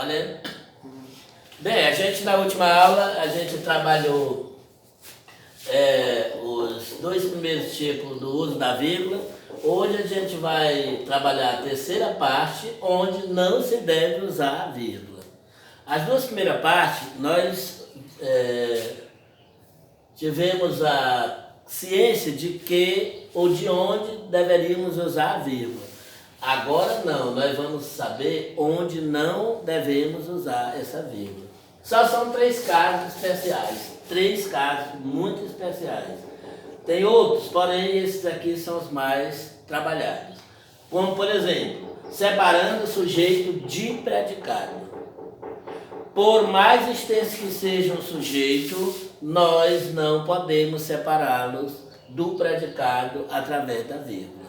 Valendo? Bem, a gente na última aula, a gente trabalhou os dois primeiros tipos do uso da vírgula. Hoje a gente vai trabalhar a terceira parte, onde não se deve usar a vírgula. As duas primeiras partes, nós tivemos a ciência de que ou de onde deveríamos usar a vírgula. Agora não, nós vamos saber onde não devemos usar essa vírgula. Só são 3 casos especiais, 3 casos muito especiais. Tem outros, porém esses aqui são os mais trabalhados. Como, por exemplo, separando o sujeito de predicado. Por mais extenso que seja um sujeito, nós não podemos separá-los do predicado através da vírgula.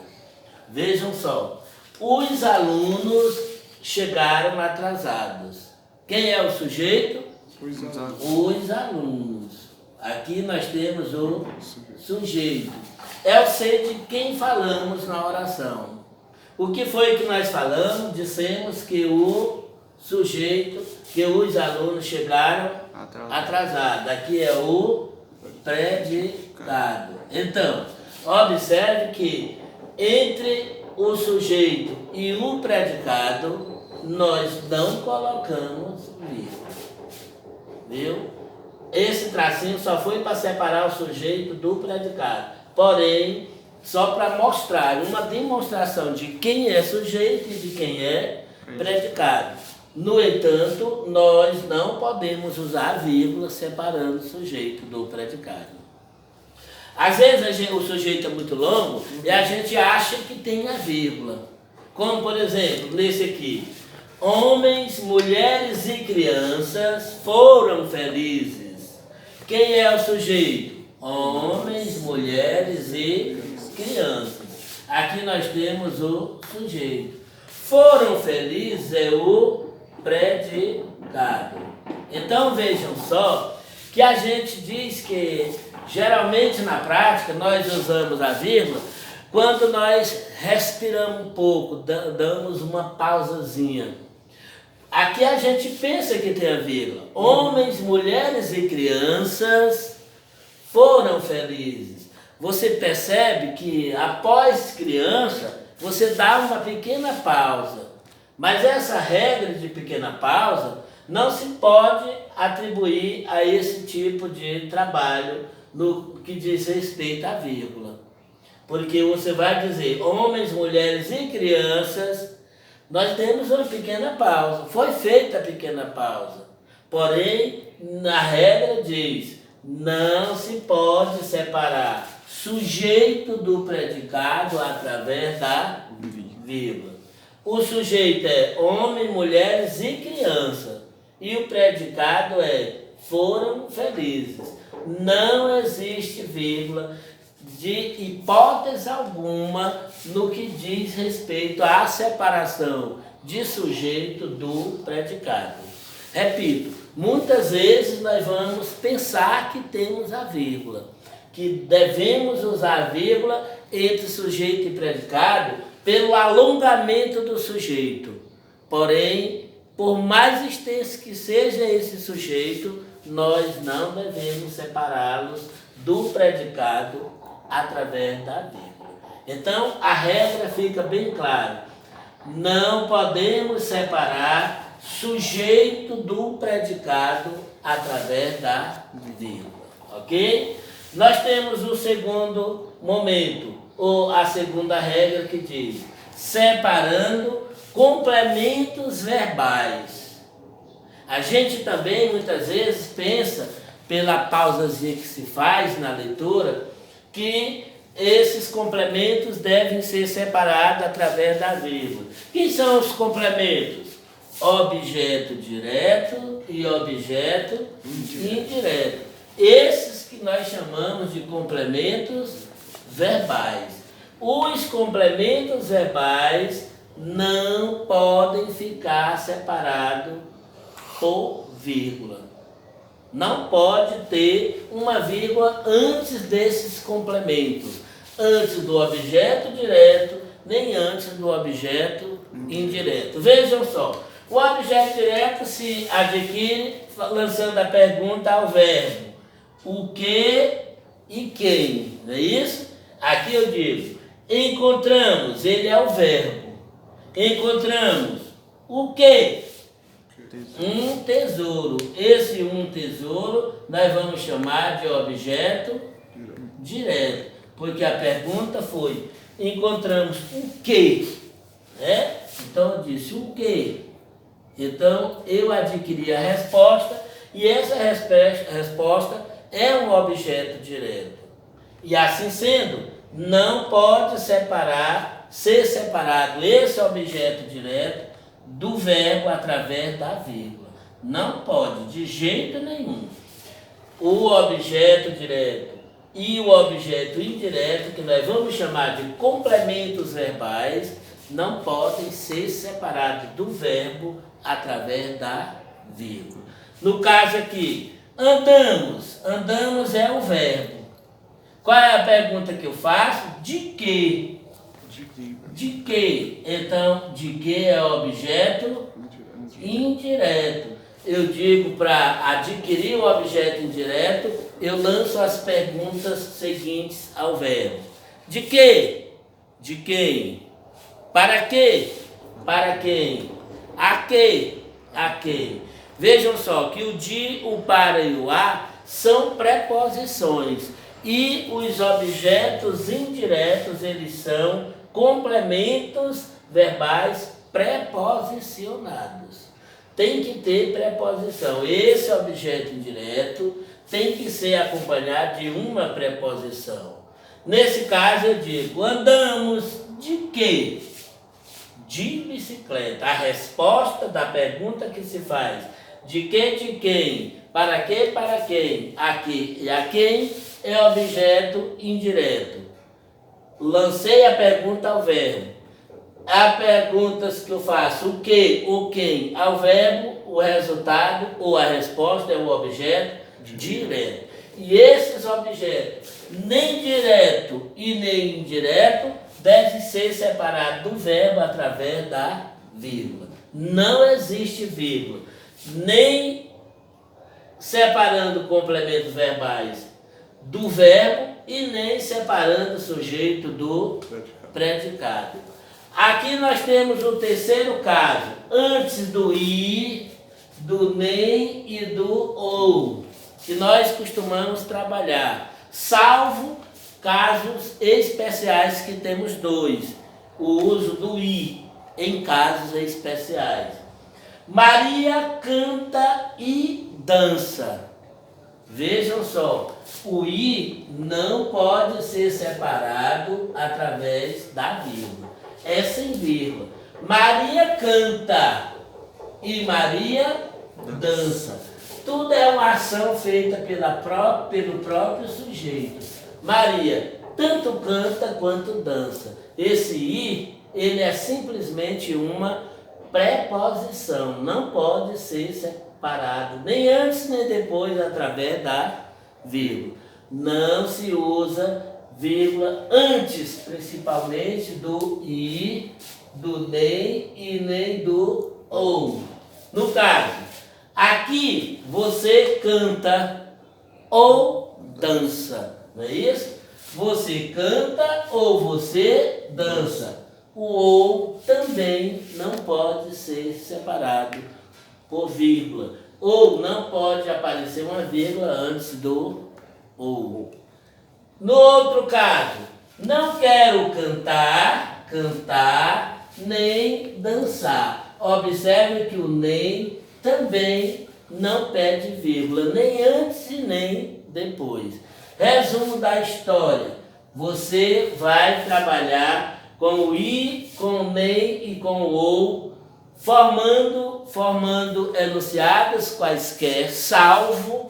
Vejam só, os alunos chegaram atrasados. Quem é o sujeito? Os alunos. Aqui nós temos o sujeito. É o ser de quem falamos na oração. O que foi que nós falamos? Dissemos que o sujeito, que os alunos chegaram atrasados. Aqui é o predicado. Então, observe que entre o sujeito e o predicado, nós não colocamos vírgula. Viu? Esse tracinho só foi para separar o sujeito do predicado. Porém, só para mostrar, uma demonstração de quem é sujeito e de quem é predicado. No entanto, nós não podemos usar a vírgula separando o sujeito do predicado. Às vezes o sujeito é muito longo e a gente acha que tem a vírgula. Como, por exemplo, nesse aqui. Homens, mulheres e crianças foram felizes. Quem é o sujeito? Homens, mulheres e crianças. Aqui nós temos o sujeito. Foram felizes é o predicado. Então vejam só que a gente diz que geralmente na prática nós usamos a vírgula quando nós respiramos um pouco, damos uma pausazinha. Aqui a gente pensa que tem a vírgula. Homens, mulheres e crianças foram felizes. Você percebe que após criança, você dá uma pequena pausa. Mas essa regra de pequena pausa não se pode atribuir a esse tipo de trabalho no que diz respeito à vírgula. Porque você vai dizer homens, mulheres e crianças, nós temos uma pequena pausa. Foi feita a pequena pausa. Porém, na regra diz, não se pode separar sujeito do predicado através da vírgula. O sujeito é homem, mulheres e criança. E o predicado é foram felizes. Não existe vírgula de hipótese alguma no que diz respeito à separação de sujeito do predicado. Repito, muitas vezes nós vamos pensar que temos a vírgula, que devemos usar a vírgula entre sujeito e predicado pelo alongamento do sujeito. Porém, por mais extenso que seja esse sujeito, nós não devemos separá-los do predicado através da vírgula. Então, a regra fica bem clara. Não podemos separar sujeito do predicado através da vírgula. Ok? Nós temos o segundo momento, ou a segunda regra que diz, separando complementos verbais. A gente também, muitas vezes, pensa, pela pausazinha que se faz na leitura, que esses complementos devem ser separados através da vírgula. Quem são os complementos? Objeto direto e objeto indireto. Esses que nós chamamos de complementos verbais. Os complementos verbais não podem ficar separados por vírgula. Não pode ter uma vírgula antes desses complementos, antes do objeto direto, nem antes do objeto indireto. Vejam só, O objeto direto se adquire lançando a pergunta ao verbo o que e quem, não é isso? Aqui eu digo, encontramos, ele é o verbo. Encontramos o que? Um tesouro. Esse um tesouro nós vamos chamar de objeto direto, porque a pergunta foi, encontramos o que? Né? Então eu disse o que? Então eu adquiri a resposta e essa resposta é um objeto direto. E assim sendo, não pode ser separado esse objeto direto do verbo através da vírgula. Não pode, de jeito nenhum. O objeto direto e o objeto indireto, que nós vamos chamar de complementos verbais, não podem ser separados do verbo através da vírgula. No caso aqui, andamos. Andamos é o verbo. Qual é a pergunta que eu faço? De que? De que? Então, de que é objeto indireto. Eu digo para adquirir o objeto indireto, eu lanço as perguntas seguintes ao verbo. De que? De quem? Para quê? Para quem? A quê? A quem? Vejam só que o de, o para e o a são preposições e os objetos indiretos eles são complementos verbais preposicionados. Tem que ter preposição. Esse objeto indireto tem que ser acompanhado de uma preposição. Nesse caso eu digo, andamos de quê? De bicicleta. A resposta da pergunta que se faz, de que, de quem, para que, para quem, a que e a quem, é objeto indireto. Lancei a pergunta ao verbo. Há perguntas que eu faço, o que, o quem, ao verbo, o resultado ou a resposta é o objeto direto. E esses objetos, nem direto e nem indireto, devem ser separados do verbo através da vírgula. Não existe vírgula, nem separando complementos verbais do verbo e nem separando o sujeito do predicado. Aqui nós temos o terceiro caso, antes do i, do nem e do ou, que nós costumamos trabalhar, salvo casos especiais que temos dois, o uso do i em casos especiais. Maria canta e dança. Vejam só, o i não pode ser separado através da vírgula. É sem vírgula. Maria canta e Maria dança. Tudo é uma ação feita pelo próprio sujeito. Maria tanto canta quanto dança. Esse i, ele é simplesmente uma preposição. Não pode ser separado nem antes nem depois através da vírgula. Não se usa vírgula antes, principalmente do i, do nem e nem do ou. No caso, aqui você canta ou dança, não é isso? Você canta ou você dança. O ou também não pode ser separado por vírgula. Ou não pode aparecer uma vírgula antes do ou. No outro caso, não quero cantar, nem dançar. Observe que o nem também não pede vírgula, nem antes e nem depois. Resumo da história. Você vai trabalhar com o i, com o nem e com o ou, formando enunciados quaisquer, salvo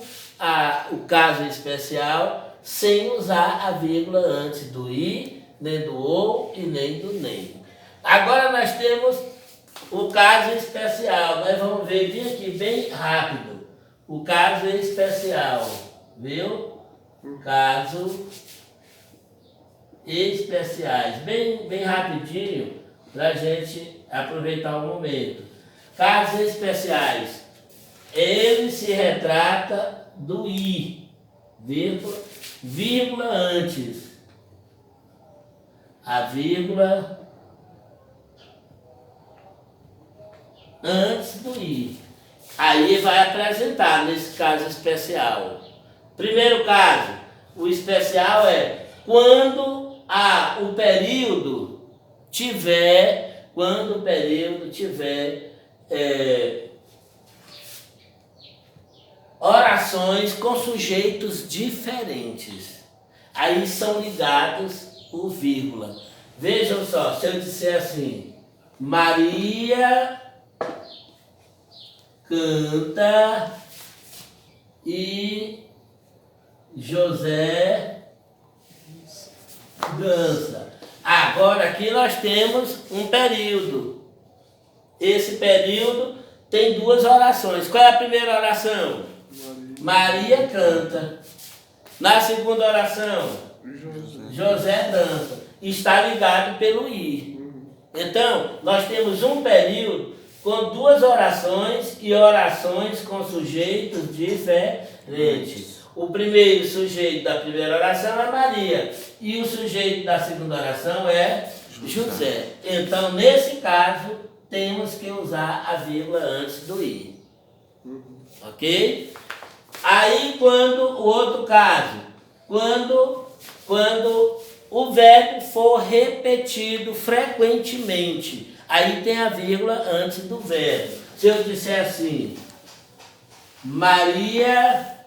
o caso especial, sem usar a vírgula antes do i, nem do ou e nem do nem. Agora nós temos o caso especial. Nós vamos ver aqui bem rápido. O caso especial, viu? Caso especiais. Bem rapidinho, para a gente aproveitar o momento. Casos especiais. Ele se retrata do I, vírgula antes. A vírgula antes do I. Aí vai apresentar nesse caso especial. Primeiro caso, o especial é quando o período tiver, orações com sujeitos diferentes. Aí são ligados o vírgula. Vejam só, se eu disser assim, Maria canta e José dança. Agora aqui nós temos um período. Esse período tem duas orações. Qual é a primeira oração? Maria canta. Na segunda oração, José dança. Está ligado pelo I. Então, nós temos um período com duas orações e orações com sujeitos diferentes. O primeiro sujeito da primeira oração é Maria e o sujeito da segunda oração é José. Então, nesse caso, temos que usar a vírgula antes do I. Ok? Aí, o outro caso, quando o verbo for repetido frequentemente, aí tem a vírgula antes do verbo. Se eu disser assim, Maria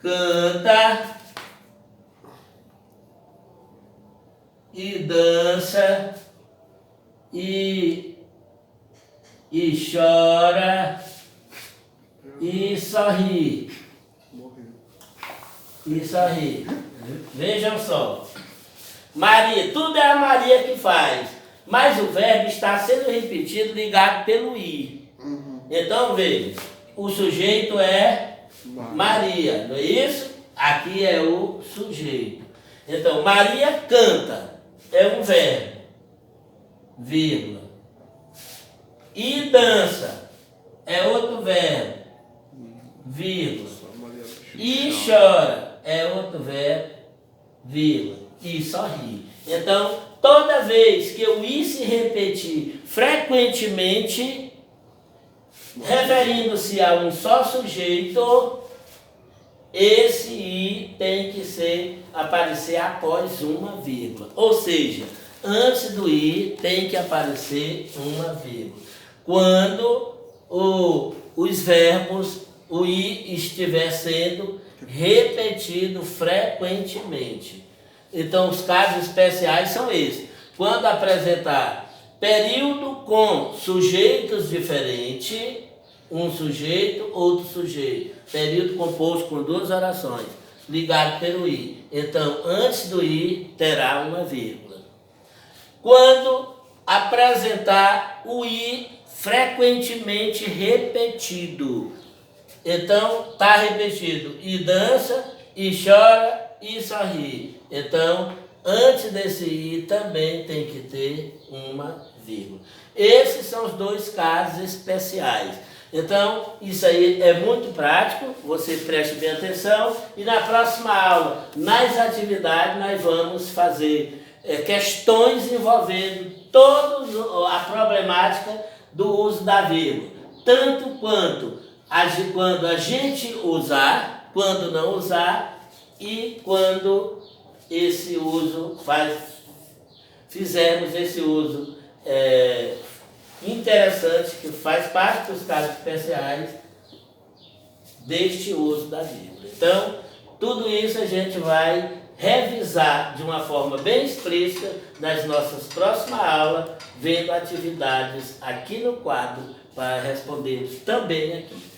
canta e dança e chora e sorri. E sorri. Vejam só. Maria, tudo é a Maria que faz. Mas o verbo está sendo repetido ligado pelo I. Então veja, o sujeito é Maria, não é isso? Aqui é o sujeito. Então, Maria canta, é um verbo, vírgula. E dança, é outro verbo, vírgula. E chora, é outro verbo, vírgula. E sorri. Então, toda vez que o I se repetir frequentemente, referindo-se a um só sujeito, esse I tem que aparecer após uma vírgula. Ou seja, antes do I tem que aparecer uma vírgula. Quando os verbos, o I estiver sendo repetido frequentemente. Então, os casos especiais são esses. Quando apresentar período com sujeitos diferentes, um sujeito, outro sujeito. Período composto com duas orações, ligado pelo I. Então, antes do I, terá uma vírgula. Quando apresentar o I frequentemente repetido, então, está repetido. E dança, e chora, e sorri. Então, antes desse I também tem que ter uma vírgula. Esses são os dois casos especiais. Então, isso aí é muito prático, você preste bem atenção. E na próxima aula, nas atividades, nós vamos fazer questões envolvendo toda a problemática do uso da vírgula. Tanto quando a gente usar, quando não usar e quando esse uso fizermos esse uso interessante, que faz parte dos casos especiais deste uso da vírgula. Então, tudo isso a gente vai revisar de uma forma bem explícita nas nossas próximas aulas, vendo atividades aqui no quadro para responder também aqui.